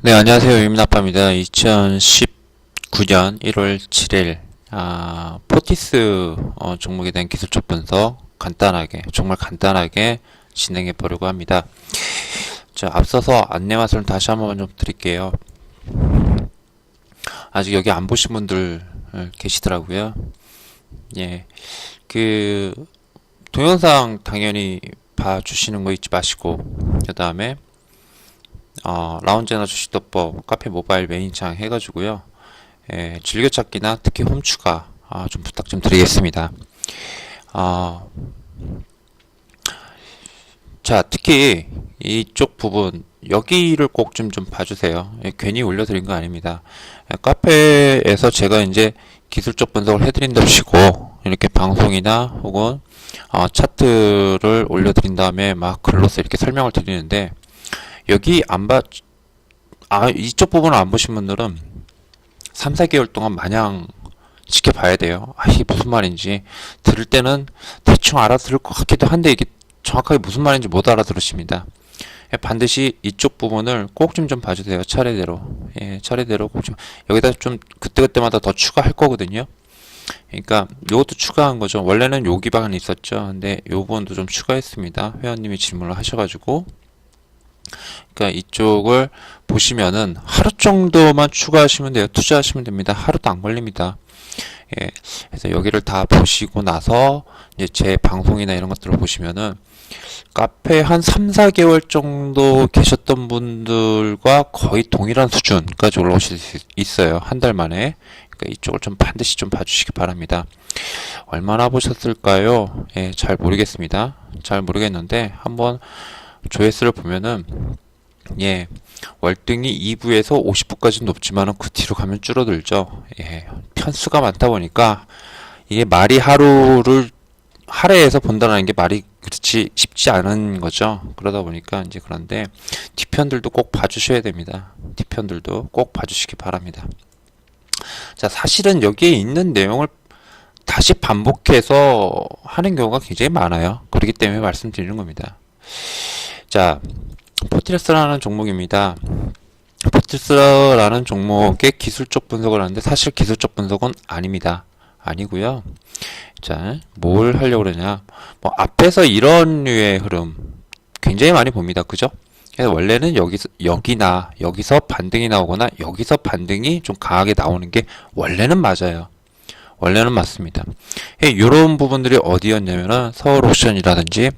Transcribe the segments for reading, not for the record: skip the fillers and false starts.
네, 안녕하세요. 유민아빠입니다. 2019년 1월 7일, 포티스 종목에 대한 기술적 분석 정말 간단하게 진행해 보려고 합니다. 자, 앞서서 안내 말씀을 다시 한번 좀 드릴게요. 아직 여기 안 보신 분들 계시더라고요. 예, 그, 동영상 당연히 봐주시는 거 잊지 마시고, 그 다음에 라운지나 주식도법 카페 모바일 메인창 해가지고요. 즐겨찾기나 특히 홈추가 좀 부탁 좀 드리겠습니다. 자, 특히 이쪽 부분 여기를 꼭 좀 봐주세요. 괜히 올려드린 거 아닙니다. 카페에서 제가 이제 기술적 분석을 해드린다고 치고 이렇게 방송이나 혹은 차트를 올려드린 다음에 막 글로서 이렇게 설명을 드리는데 여기 이쪽 부분을 안 보신 분들은 3, 4개월 동안 마냥 지켜봐야 돼요. 이게 무슨 말인지 들을 때는 대충 알아들을 것 같기도 한데 이게 정확하게 무슨 말인지 못 알아들으십니다. 반드시 이쪽 부분을 꼭 좀 봐주세요. 차례대로. 차례대로 꼭 좀, 여기다 좀 그때그때마다 더 추가할 거거든요. 그러니까 요것도 추가한 거죠. 원래는 요 기반이 있었죠. 근데 요 부분도 좀 추가했습니다. 회원님이 질문을 하셔가지고. 그러니까 이쪽을 보시면은 하루 정도만 추가하시면 돼요. 투자하시면 됩니다. 하루도 안 걸립니다. 그래서 여기를 다 보시고 나서 이제 제 방송이나 이런 것들을 보시면은 카페 한 3, 4개월 정도 계셨던 분들과 거의 동일한 수준까지 올라오실 수 있어요. 한 달 만에. 그러니까 이쪽을 좀 반드시 좀 봐주시기 바랍니다. 얼마나 보셨을까요? 잘 모르겠습니다. 잘 모르겠는데 한번 조회수를 보면은 월등히 2부에서 50부까지는 높지만은 그 뒤로 가면 줄어들죠. 편수가 많다 보니까 이게 말이 하루에서 본다는 게 말이 그렇지 쉽지 않은 거죠. 그러다 보니까 이제 그런데 뒷편들도 꼭 봐주셔야 됩니다. 뒷편들도 꼭 봐주시기 바랍니다. 자, 사실은 여기에 있는 내용을 다시 반복해서 하는 경우가 굉장히 많아요. 그렇기 때문에 말씀드리는 겁니다. 자, 포티스라는 종목입니다. 포티스라는 종목의 기술적 분석을 하는데 사실 기술적 분석은 아닙니다. 아니고요. 자, 뭘 하려고 그러냐? 앞에서 이런 류의 흐름 굉장히 많이 봅니다. 그죠? 그래서 원래는 여기서 반등이 나오거나 여기서 반등이 좀 강하게 나오는 게 원래는 맞아요. 원래는 맞습니다. 이런 부분들이 어디였냐면은 서울옥션이라든지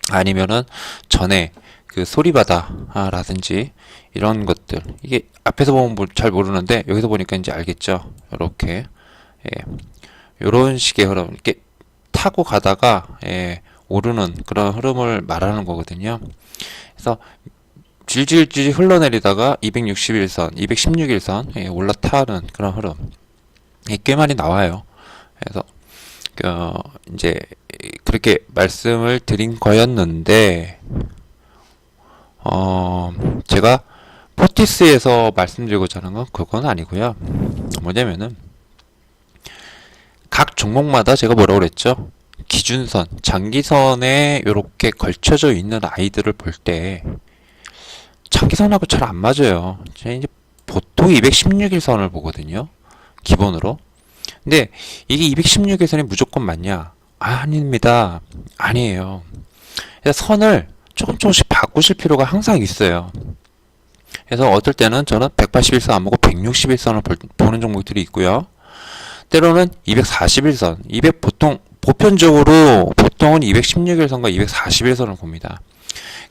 아니면은 전에 그 소리바다라든지 이런 것들 이게 앞에서 보면 잘 모르는데 여기서 보니까 이제 알겠죠. 이렇게 요런 식의 흐름 이렇게 타고 가다가 오르는 그런 흐름을 말하는 거거든요. 그래서 질질질 흘러내리다가 261선, 216일선 올라타는 그런 흐름 꽤 많이 나와요. 그래서 이제 그렇게 말씀을 드린 거였는데 제가 포티스에서 말씀드리고자 하는 건 그건 아니고요. 뭐냐면은 각 종목마다 제가 뭐라고 그랬죠? 기준선, 장기선에 이렇게 걸쳐져 있는 아이들을 볼 때 장기선하고 잘 안 맞아요. 제가 이제 보통 216일선을 보거든요. 기본으로. 근데 이게 216일선이 무조건 맞냐? 아닙니다. 아니에요. 그래서 선을 조금씩 바꾸실 필요가 항상 있어요. 그래서 어떨 때는 저는 181선 안 보고 161선을 보는 종목들이 있고요. 때로는 241선, 보통은 216일선과 241선을 봅니다.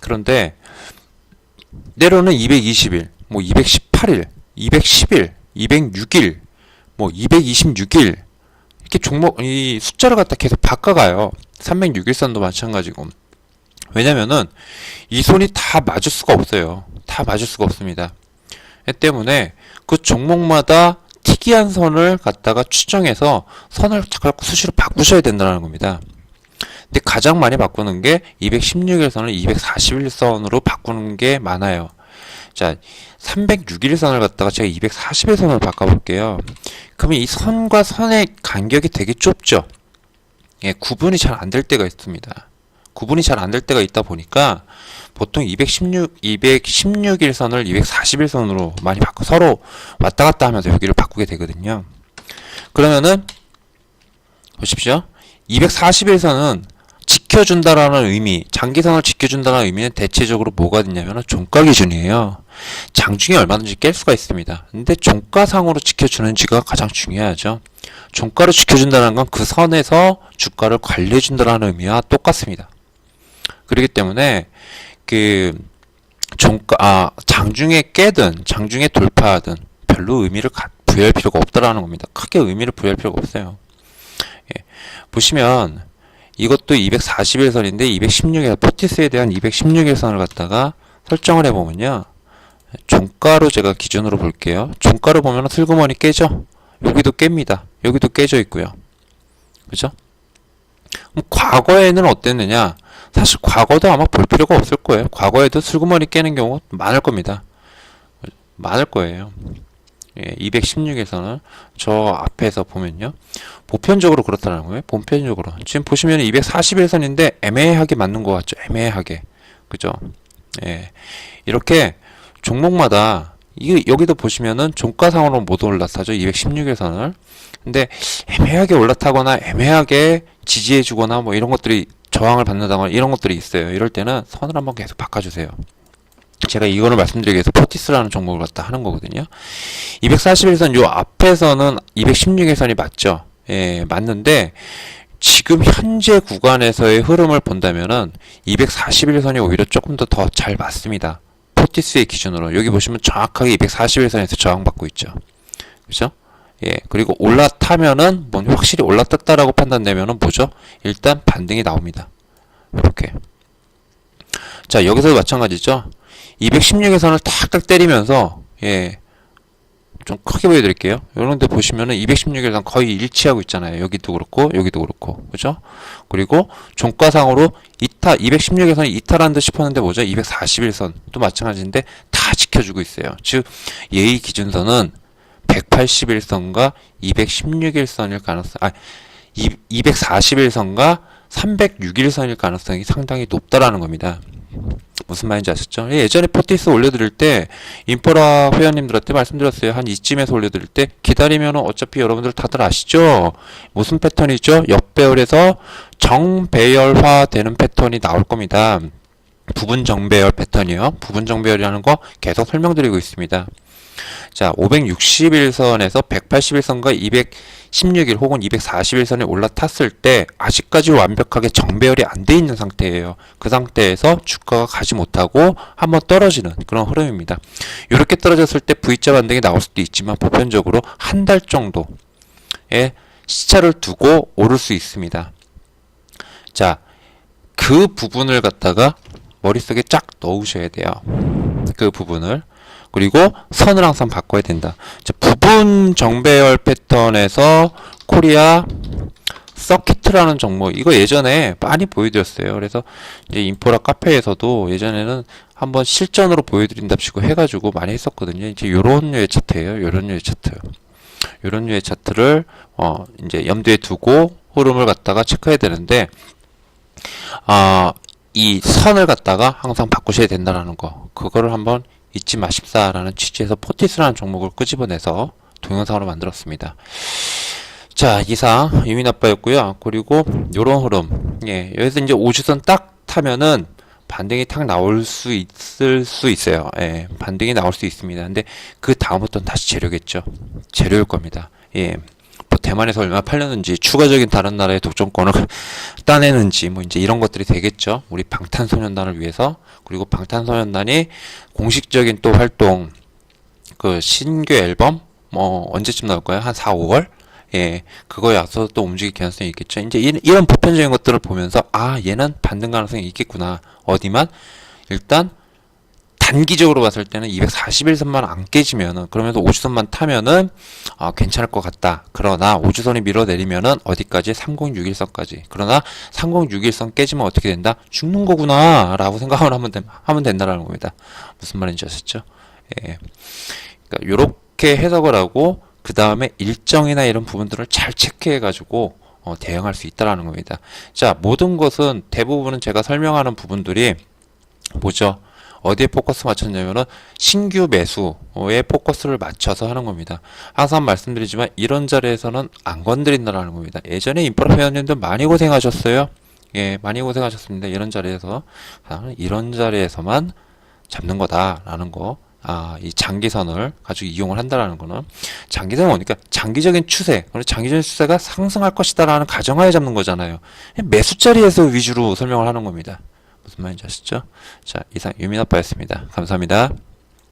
그런데 때로는 220일, 218일, 210일, 206일, 226일 이렇게 이 숫자를 갖다 계속 바꿔가요. 306일선도 마찬가지고. 왜냐면은 이 손이 다 맞을 수가 없어요. 다 맞을 수가 없습니다. 때문에 그 종목마다 특이한 선을 갖다가 추정해서 선을 자꾸 수시로 바꾸셔야 된다는 겁니다. 근데 가장 많이 바꾸는 게 216일선을 241선으로 바꾸는 게 많아요. 자, 306일선을 갖다가 제가 241선으로 바꿔볼게요. 그러면 이 선과 선의 간격이 되게 좁죠. 구분이 잘 안 될 때가 있습니다. 구분이 잘 안 될 때가 있다 보니까 보통 216일선을 241선으로 많이 바꿔 서로 왔다 갔다 하면서 여기를 바꾸게 되거든요. 그러면은 보십시오. 241선은 지켜준다라는 의미, 장기선을 지켜준다는 의미는 대체적으로 뭐가 되냐면 종가 기준이에요. 장중에 얼마든지 깰 수가 있습니다. 근데 종가상으로 지켜주는지가 가장 중요하죠. 종가를 지켜준다는 건 그 선에서 주가를 관리해준다는 의미와 똑같습니다. 그렇기 때문에 장중에 깨든 장중에 돌파하든 별로 의미를 부여할 필요가 없다라는 겁니다. 크게 의미를 부여할 필요가 없어요. 예. 보시면 이것도 241선인데 216일 포티스에 대한 216일선을 갖다가 설정을 해보면요. 종가로 제가 기준으로 볼게요. 종가로 보면 슬그머니 깨죠? 여기도 깹니다. 여기도 깨져 있고요. 그죠? 그럼 과거에는 어땠느냐? 사실 과거도 아마 볼 필요가 없을 거예요. 과거에도 슬그머니 깨는 경우 많을 겁니다. 많을 거예요. 예, 216에서는 저 앞에서 보면요. 보편적으로 그렇다는 거예요. 보편적으로. 지금 보시면 241선인데 애매하게 맞는 것 같죠. 애매하게. 그죠? 예. 이렇게 종목마다 여기도 보시면은 종가상으로 못 올라타죠. 216일선을. 근데 애매하게 올라타거나 애매하게 지지해주거나 뭐 이런 것들이 저항을 받는다거나 이런 것들이 있어요. 이럴 때는 선을 한번 계속 바꿔주세요. 제가 이거를 말씀드리기 위해서 포티스라는 종목을 갖다 하는 거거든요. 241선 요 앞에서는 216일선이 맞죠. 예, 맞는데 지금 현재 구간에서의 흐름을 본다면은 241선이 오히려 조금 더 잘 맞습니다. 포티스의 기준으로 여기 보시면 정확하게 241선에서 저항받고 있죠. 그죠? 예, 그리고 올라타면은 뭐 확실히 올라탔다라고 판단되면은 뭐죠? 일단 반등이 나옵니다. 이렇게. 자, 여기서도 마찬가지죠. 216에서는 탁탁 때리면서 예, 좀 크게 보여드릴게요. 이런데 보시면은 216에선 거의 일치하고 있잖아요. 여기도 그렇고 여기도 그렇고 그죠? 그리고 종가상으로 216에서는 이탈한 듯 싶었는데 뭐죠? 241선 또 마찬가지인데 다 지켜주고 있어요. 즉 예의 기준선은 181선과 216일선일 가능성, 241선과 306일선일 가능성이 상당히 높다라는 겁니다. 무슨 말인지 아셨죠? 예전에 포티스 올려드릴 때 인포라 회원님들한테 말씀드렸어요. 한 이쯤에서 올려드릴 때 기다리면은 어차피 여러분들 다들 아시죠? 무슨 패턴이죠? 역배열에서 정배열화 되는 패턴이 나올 겁니다. 부분 정배열 패턴이요. 부분 정배열이라는 거 계속 설명드리고 있습니다. 자, 561선에서 181선과 216일 혹은 241선에 올라탔을 때 아직까지 완벽하게 정배열이 안 돼 있는 상태예요. 그 상태에서 주가가 가지 못하고 한번 떨어지는 그런 흐름입니다. 이렇게 떨어졌을 때 V자 반등이 나올 수도 있지만 보편적으로 한 달 정도의 시차를 두고 오를 수 있습니다. 자, 그 부분을 갖다가 머릿속에 쫙 넣으셔야 돼요. 그 부분을. 그리고 선을 항상 바꿔야 된다. 자, 부분 정배열 패턴에서 코리아 서킷이라는 종목, 이거 예전에 많이 보여드렸어요. 그래서 이제 인포라 카페에서도 예전에는 한번 실전으로 보여드린답시고 해가지고 많이 했었거든요. 이제 요런 류의 차트예요. 요런 류의 차트. 요런 류의 차트를 이제 염두에 두고 흐름을 갖다가 체크해야 되는데 이 선을 갖다가 항상 바꾸셔야 된다라는 거. 그거를 한번 잊지 마십사라는 취지에서 포티스라는 종목을 끄집어내서 동영상으로 만들었습니다. 자, 이상 유민아빠였고요. 그리고 요런 흐름, 예, 여기서 이제 5주선 딱 타면은 반등이 탁 나올 수 있어요. 예, 반등이 나올 수 있습니다. 근데 그 다음부터는 다시 재료겠죠. 재료일 겁니다. 예. 뭐 대만에서 얼마 팔렸는지, 추가적인 다른 나라의 독점권을 따내는지, 뭐 이제 이런 것들이 되겠죠. 우리 방탄소년단을 위해서. 그리고 방탄소년단이 공식적인 또 활동, 그 신규 앨범, 뭐 언제쯤 나올까요? 한 4, 5월? 예, 그거에 앞서서 또 움직일 가능성이 있겠죠. 이제 이런 보편적인 것들을 보면서, 얘는 반등 가능성이 있겠구나. 어디만? 일단, 단기적으로 봤을 때는 241선만 안 깨지면은, 그러면서 5주선만 타면은 괜찮을 것 같다. 그러나 5주선이 밀어내리면은 어디까지? 3061선까지. 그러나 3061선 깨지면 어떻게 된다? 죽는 거구나 라고 생각을 하면 된다라는 겁니다. 무슨 말인지 아셨죠? 예. 그러니까 요렇게 해석을 하고 그 다음에 일정이나 이런 부분들을 잘 체크해 가지고 대응할 수 있다라는 겁니다. 자, 모든 것은 대부분은 제가 설명하는 부분들이 뭐죠? 어디에 포커스 맞췄냐면은 신규 매수에 포커스를 맞춰서 하는 겁니다. 항상 말씀드리지만 이런 자리에서는 안 건드린다라는 겁니다. 예전에 인프라 회원님들 많이 고생하셨어요. 예, 많이 고생하셨습니다. 이런 자리에서 이런 자리에서만 잡는 거다라는 거. 이 장기선을 가지고 이용을 한다라는 거는 장기선은 뭐니까 장기적인 추세, 그리고 장기적인 추세가 상승할 것이다라는 가정하에 잡는 거잖아요. 매수 자리에서 위주로 설명을 하는 겁니다. 무슨 말인지 아시죠? 자, 이상 유민아빠였습니다. 감사합니다.